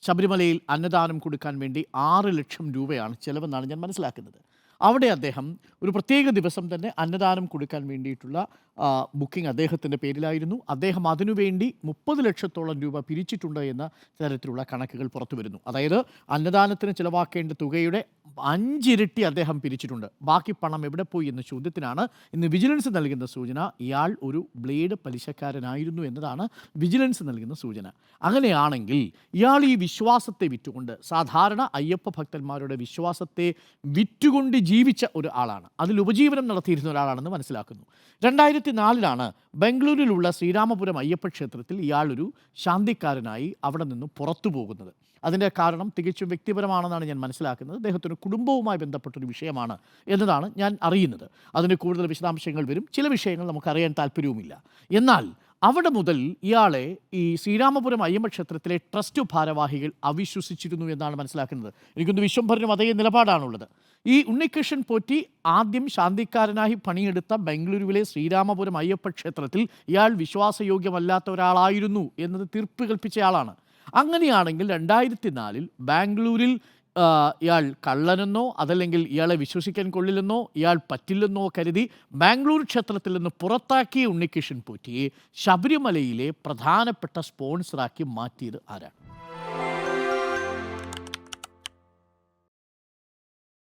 ശബരിമലയിൽ അന്നദാനം കൊടുക്കാൻ വേണ്ടി 6 ലക്ഷം രൂപയാണ് ചിലവെന്നാണ് ഞാൻ മനസ്സിലാക്കുന്നത്. അവിടെ അദ്ദേഹം ഒരു പ്രത്യേക ദിവസം തന്നെ അന്നദാനം കൊടുക്കാൻ വേണ്ടിയിട്ടുള്ള ബുക്കിംഗ് അദ്ദേഹത്തിൻ്റെ പേരിലായിരുന്നു. അദ്ദേഹം അതിനുവേണ്ടി 30 ലക്ഷത്തോളം രൂപ പിരിച്ചിട്ടുണ്ട് എന്ന തരത്തിലുള്ള കണക്കുകൾ പുറത്തു വരുന്നു. അതായത് അന്നദാനത്തിന് ചിലവാക്കേണ്ട തുകയുടെ 5 ഇരട്ടി അദ്ദേഹം പിരിച്ചിട്ടുണ്ട്. ബാക്കി പണം എവിടെ പോയി എന്ന ചോദ്യത്തിനാണ് ഇന്ന് വിജിലൻസ് നൽകുന്ന സൂചന ഇയാൾ ഒരു ബ്ലേഡ് പലിശക്കാരനായിരുന്നു എന്നതാണ് വിജിലൻസ് നൽകുന്ന സൂചന. അങ്ങനെയാണെങ്കിൽ ഇയാൾ ഈ വിശ്വാസത്തെ വിറ്റുകൊണ്ട്, സാധാരണ അയ്യപ്പ ഭക്തന്മാരുടെ വിശ്വാസത്തെ വിറ്റുകൊണ്ട് ജീവിച്ച ഒരു ആളാണ്, അതിൽ ഉപജീവനം നടത്തിയിരുന്ന ഒരാളാണെന്ന് മനസ്സിലാക്കുന്നു. 2004 ബംഗളൂരിലുള്ള ശ്രീരാമപുരം അയ്യപ്പ ക്ഷേത്രത്തിൽ ഇയാളൊരു ശാന്തിക്കാരനായി അവിടെ നിന്ന് പുറത്തു പോകുന്നത്. അതിൻ്റെ കാരണം തികച്ചും വ്യക്തിപരമാണെന്നാണ് ഞാൻ മനസ്സിലാക്കുന്നത്. അദ്ദേഹത്തിൻ്റെ കുടുംബവുമായി ബന്ധപ്പെട്ടൊരു വിഷയമാണ് എന്നതാണ് ഞാൻ അറിയുന്നത്. അതിന് കൂടുതൽ വിശദാംശങ്ങൾ വരും. ചില വിഷയങ്ങൾ നമുക്കറിയാൻ താല്പര്യവുമില്ല. എന്നാൽ അവിടെ മുതൽ ഇയാളെ ഈ ശ്രീരാമപുരം അയ്യപ്പ ക്ഷേത്രത്തിലെ ട്രസ്റ്റ് ഭാരവാഹികൾ അവിശ്വസിച്ചിരുന്നു എന്നാണ് മനസ്സിലാക്കുന്നത്. എനിക്കൊന്ന് വിശ്വംഭരനും അതേ നിലപാടാണുള്ളത്. ഈ ഉണ്ണികൃഷ്ണൻ പോറ്റി ആദ്യം ശാന്തിക്കാരനായി പണിയെടുത്ത ബംഗളൂരുവിലെ ശ്രീരാമപുരം അയ്യപ്പ ക്ഷേത്രത്തിൽ ഇയാൾ വിശ്വാസയോഗ്യമല്ലാത്ത ഒരാളായിരുന്നു എന്നത് തീർപ്പ് കൽപ്പിച്ചയാളാണ്. അങ്ങനെയാണെങ്കിൽ 2004 ബാംഗ്ലൂരിൽ ഇയാൾ കള്ളനെന്നോ അതല്ലെങ്കിൽ ഇയാളെ വിശ്വസിക്കാൻ കൊള്ളില്ലെന്നോ ഇയാൾ പറ്റില്ലെന്നോ കരുതി ബാംഗ്ലൂർ ക്ഷേത്രത്തിൽ നിന്ന് പുറത്താക്കിയ ഉണ്ണികൃഷ്ണൻ പോറ്റിയെ ശബരിമലയിലെ പ്രധാനപ്പെട്ട സ്പോൺസറാക്കി മാറ്റിയത് ആരാണ്?